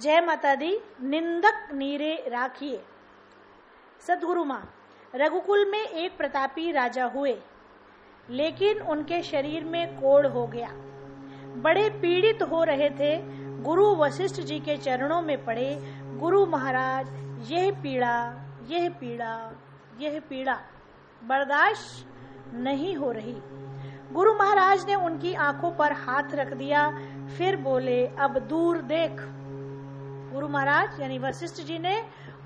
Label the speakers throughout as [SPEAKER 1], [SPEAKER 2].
[SPEAKER 1] जय माता दी। निंदक नीरे राखिए। सदगुरु मां, रघुकुल में एक प्रतापी राजा हुए, लेकिन उनके शरीर में कोढ़ हो गया। बड़े पीड़ित हो रहे थे। गुरु वशिष्ठ जी के चरणों में पड़े। गुरु महाराज, यह पीड़ा, यह पीड़ा, यह पीड़ा बर्दाश्त नहीं हो रही। गुरु महाराज ने उनकी आंखों पर हाथ रख दिया, फिर बोले, अब दूर देख। गुरु महाराज यानी वशिष्ठ जी ने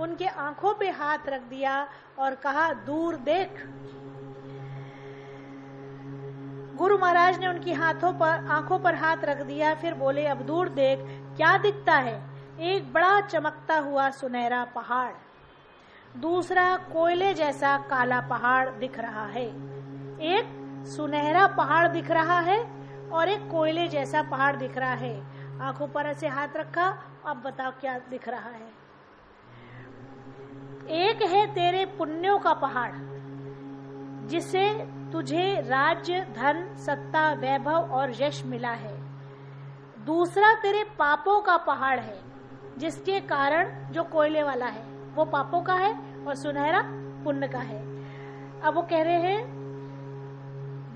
[SPEAKER 1] उनके आंखों पे हाथ रख दिया और कहा, दूर देख। गुरु महाराज ने उनकी आंखों पर हाथ रख दिया, फिर बोले, अब दूर देख। क्या दिखता है? एक बड़ा चमकता हुआ सुनहरा पहाड़, दूसरा कोयले जैसा काला पहाड़ दिख रहा है। एक सुनहरा पहाड़ दिख रहा है और एक कोयले जैसा पहाड़ दिख रहा है। आंखों पर ऐसे हाथ रखा, अब बताओ क्या दिख रहा है? एक है तेरे पुण्यों का पहाड़, जिससे तुझे राज्य, धन, सत्ता, वैभव और यश मिला है। दूसरा तेरे पापों का पहाड़ है, जिसके कारण, जो कोयले वाला है वो पापों का है और सुनहरा पुण्य का है। अब वो कह रहे हैं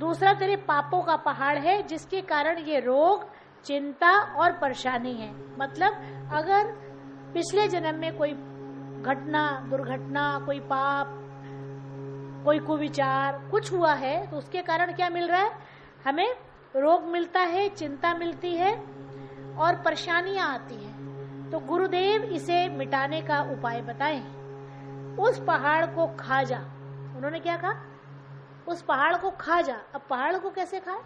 [SPEAKER 1] दूसरा तेरे पापों का पहाड़ है, जिसके कारण ये रोग, चिंता और परेशानी है। मतलब अगर पिछले जन्म में कोई घटना, दुर्घटना, कोई पाप, कोई कुविचार कुछ हुआ है, तो उसके कारण क्या मिल रहा है? हमें रोग मिलता है, चिंता मिलती है और परेशानियां आती हैं। तो गुरुदेव इसे मिटाने का उपाय बताएं। उस पहाड़ को खा जा। उन्होंने क्या कहा? उस पहाड़ को खा जा। अब पहाड़ को कैसे खाए?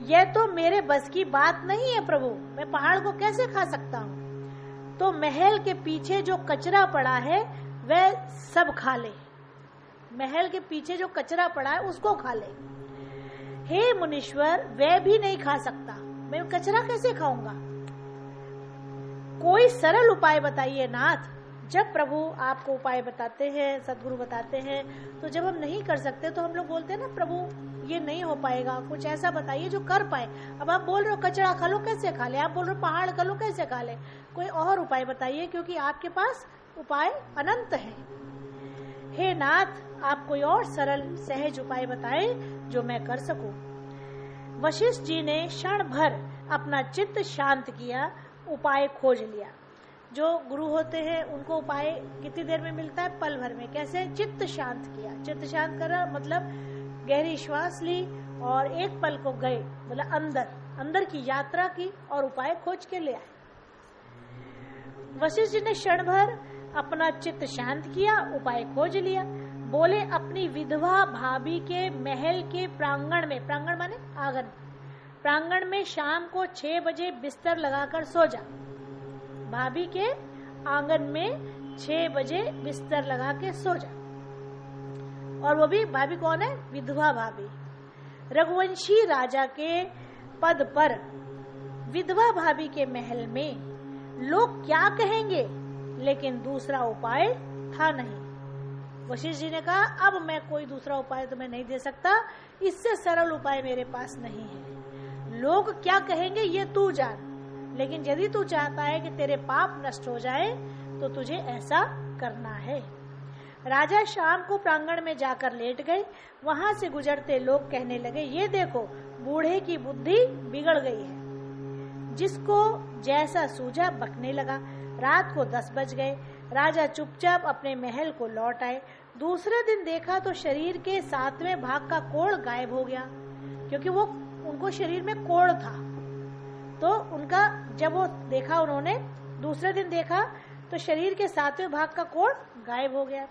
[SPEAKER 1] यह तो मेरे बस की बात नहीं है प्रभु, मैं पहाड़ को कैसे खा सकता हूँ? तो महल के पीछे जो कचरा पड़ा है वह सब खा ले। महल के पीछे जो कचरा पड़ा है उसको खा ले। हे मुनीश्वर, वह भी नहीं खा सकता, मैं कचरा कैसे खाऊंगा? कोई सरल उपाय बताइए नाथ। जब प्रभु आपको उपाय बताते हैं, सदगुरु बताते हैं, तो जब हम नहीं कर सकते तो हम लोग बोलते हैं ना, प्रभु ये नहीं हो पाएगा, कुछ ऐसा बताइए जो कर पाए। अब आप बोल रहे हो कचरा खा लो, कैसे खा ले? आप बोल रहे हो पहाड़ खा लो, कैसे खा ले? कोई और उपाय बताइए, क्योंकि आपके पास उपाय अनंत है। हे नाथ, आप कोई और सरल सहज उपाय बताएं जो मैं कर सकूं। वशिष्ठ जी ने क्षण भर अपना चित्त शांत किया, उपाय खोज लिया। जो गुरु होते हैं उनको उपाय कितनी देर में मिलता है? पल भर में। कैसे? चित्त शांत किया। चित्त शांत करा मतलब गहरी श्वास ली और एक पल को गए, मतलब अंदर की यात्रा की और उपाय खोज के ले आए। वशिष्ठ जी ने क्षण भर अपना चित्त शांत किया, उपाय खोज लिया। बोले, अपनी विधवा भाभी के महल के प्रांगण में, प्रांगण माने आंगन, प्रांगण में शाम को 6 बजे बिस्तर लगाकर सो जा। भाभी के आंगन में 6 बजे बिस्तर लगा के सो जा। और वो भी भाभी कौन है? विधवा भाभी। रघुवंशी राजा के पद पर विधवा भाभी के महल में लोग क्या कहेंगे? लेकिन दूसरा उपाय था नहीं। वशिष्ठ जी ने कहा, अब मैं कोई दूसरा उपाय तुम्हें नहीं दे सकता, इससे सरल उपाय मेरे पास नहीं है। लोग क्या कहेंगे ये तू जान, लेकिन यदि तू चाहता है कि तेरे पाप नष्ट हो जाए तो तुझे ऐसा करना है। राजा शाम को प्रांगण में जाकर लेट गए। वहां से गुजरते लोग कहने लगे, ये देखो, बूढ़े की बुद्धि बिगड़ गई है। जिसको जैसा सूझा बकने लगा। रात को 10 बज गए। राजा चुपचाप अपने महल को लौट आए। दूसरे दिन देखा तो शरीर के 7वें भाग का कोढ़ गायब हो गया, क्योंकि वो उनको शरीर में कोढ़ था। तो उनका जब वो देखा, उन्होंने दूसरे दिन देखा तो शरीर के 7वें भाग का कोढ़ गायब हो गया।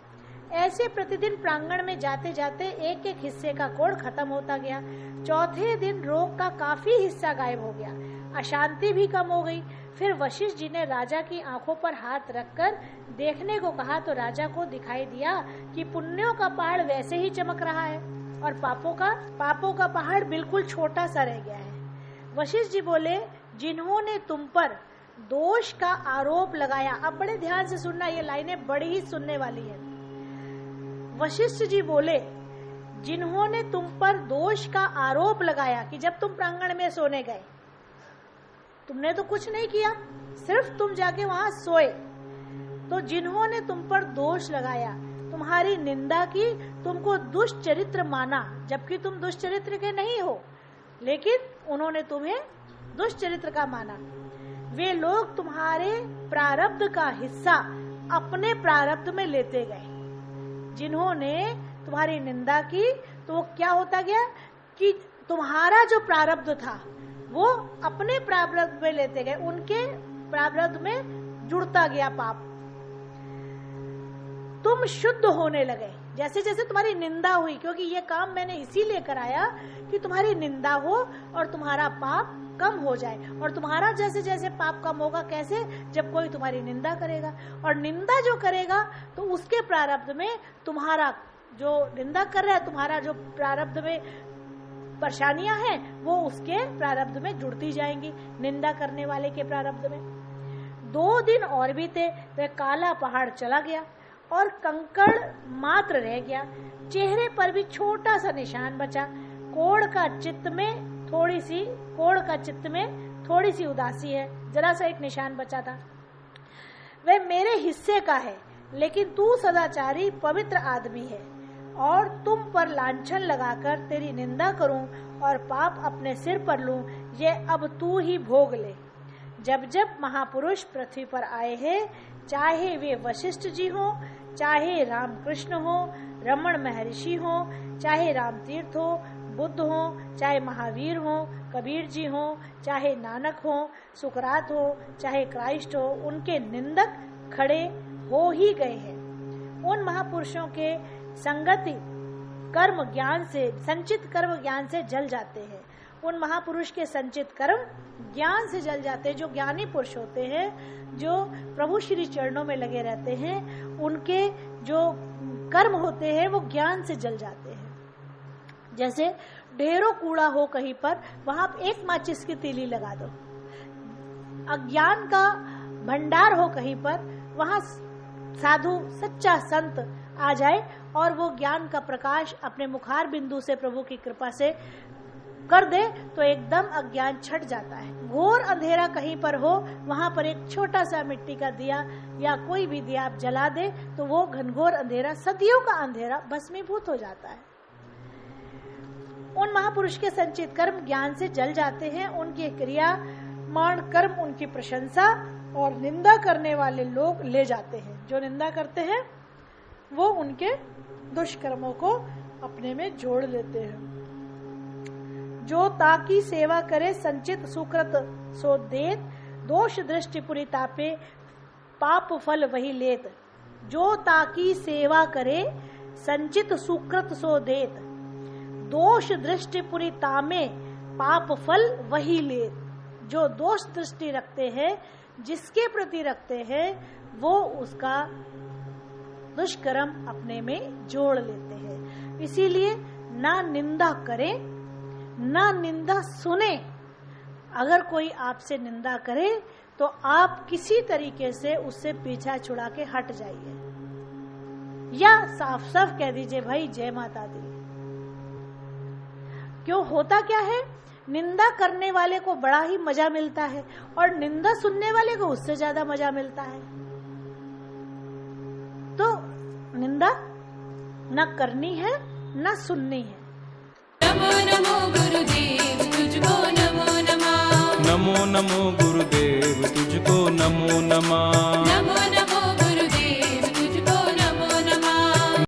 [SPEAKER 1] ऐसे प्रतिदिन प्रांगण में जाते जाते एक एक हिस्से का कोढ़ खत्म होता गया। चौथे दिन रोग का काफी हिस्सा गायब हो गया। अशांति भी कम हो गई। फिर वशिष्ठ जी ने राजा की आंखों पर हाथ रखकर देखने को कहा, तो राजा को दिखाई दिया कि पुण्यों का पहाड़ वैसे ही चमक रहा है और पापों का पहाड़ बिल्कुल छोटा सा रह गया है। वशिष्ठ जी बोले, जिन्होंने तुम पर दोष का आरोप लगाया। अब बड़े ध्यान से सुनना, ये लाइनें बड़ी ही सुनने वाली है। वशिष्ठ जी बोले, जिन्होंने तुम पर दोष का आरोप लगाया कि जब तुम प्रांगण में सोने गए, तुमने तो कुछ नहीं किया, सिर्फ तुम जाके वहां सोए। तो जिन्होंने तुम पर दोष लगाया, तुम्हारी निंदा की, तुमको दुष्चरित्र माना, जबकि तुम दुष्चरित्र के नहीं हो, लेकिन उन्होंने तुम्हें दुष्चरित्र का माना, वे लोग तुम्हारे प्रारब्ध का हिस्सा अपने प्रारब्ध में लेते गए। जिन्होंने तुम्हारी निंदा की तो वो क्या होता गया कि तुम्हारा जो प्रारब्ध था वो अपने प्रारब्ध में लेते गए, उनके प्रारब्ध में जुड़ता गया पाप। तुम शुद्ध होने लगे जैसे जैसे तुम्हारी निंदा हुई, क्योंकि ये काम मैंने इसीलिए कराया कि तुम्हारी निंदा हो और तुम्हारा पाप कम हो जाए। और तुम्हारा जैसे जैसे पाप कम होगा, कैसे? जब कोई तुम्हारी निंदा करेगा, और निंदा जो करेगा तो उसके प्रारब्ध में तुम्हारा जो निंदा कर रहा है, तुम्हारा जो प्रारब्ध में परेशानियां हैं वो उसके प्रारब्ध में जुड़ती जाएंगी, निंदा करने वाले के प्रारब्ध में। 2 दिन और बीते, वह काला पहाड़ चला गया और कंकड़ मात्र रह गया, चेहरे पर भी छोटा सा निशान बचा। कोढ़ का चित्त में थोड़ी सी उदासी है, जरा सा एक निशान बचा था। वह मेरे हिस्से का है, लेकिन तू सदाचारी पवित्र आदमी है, और तुम पर लांछन लगाकर तेरी निंदा करूं और पाप अपने सिर पर लूं, ये अब तू ही भोग ले। जब जब महापुरुष पृथ्वी पर आए हैं, चाहे वे वशिष्ठ जी हो, चाहे रामकृष्ण हो, रमण महर्षि हो, चाहे रामतीर्थ हो, बुद्ध हो, चाहे महावीर हो, कबीर जी हो, चाहे नानक हो, सुकरात हो, चाहे क्राइस्ट हो, उनके निंदक खड़े हो ही गए हैं। उन महापुरुषों के संचित कर्म ज्ञान से जल जाते हैं। उन महापुरुष के संचित कर्म ज्ञान से जल जाते हैं। जो ज्ञानी पुरुष होते हैं, जो प्रभु श्री चरणों में लगे रहते हैं, उनके जो कर्म होते हैं वो ज्ञान से जल जाते हैं। जैसे ढेरों कूड़ा हो कहीं पर, वहां एक माचिस की तीली लगा दो। अज्ञान का भंडार हो कहीं पर, वहां साधु सच्चा संत आ जाए और वो ज्ञान का प्रकाश अपने मुखार बिंदु से प्रभु की कृपा से कर दे, तो एकदम अज्ञान छट जाता है। घोर अंधेरा कहीं पर हो, वहां पर एक छोटा सा मिट्टी का दिया या कोई भी दिया आप जला दे, तो वो घनघोर अंधेरा, सदियों का अंधेरा भस्मीभूत हो जाता है। उन महापुरुष के संचित कर्म ज्ञान से जल जाते हैं। उनकी क्रिया मान कर्म उनकी प्रशंसा और निंदा करने वाले लोग ले जाते हैं। जो निंदा करते हैं वो उनके दुष्कर्मों को अपने में जोड़ लेते हैं। जो ताकी सेवा करे संचित सुकृत सो देत, दोष दृष्टि पुरी तापे पाप फल वही लेत। जो ताकी सेवा करे संचित सुकृत सो देत, दोष दृष्टि पुरी तामे पाप फल वही लेत। जो दोष दृष्टि रखते हैं, जिसके प्रति रखते हैं, वो उसका दुष्कर्म अपने में जोड़ लेते हैं। इसीलिए ना निंदा करें, ना निंदा सुने। अगर कोई आपसे निंदा करे तो आप किसी तरीके से उससे पीछा छुड़ा के हट जाइए, या साफ साफ कह दीजिए भाई जय माता दी। क्यों? होता क्या है, निंदा करने वाले को बड़ा ही मजा मिलता है और निंदा सुनने वाले को उससे ज्यादा मजा मिलता है। तो निंदा न करनी है न सुननी है।
[SPEAKER 2] नमो नमो गुरुदेव तुझको नमो नमः।
[SPEAKER 3] नमो नमो गुरुदेव तुझको नमो नमः।
[SPEAKER 2] नमो नमो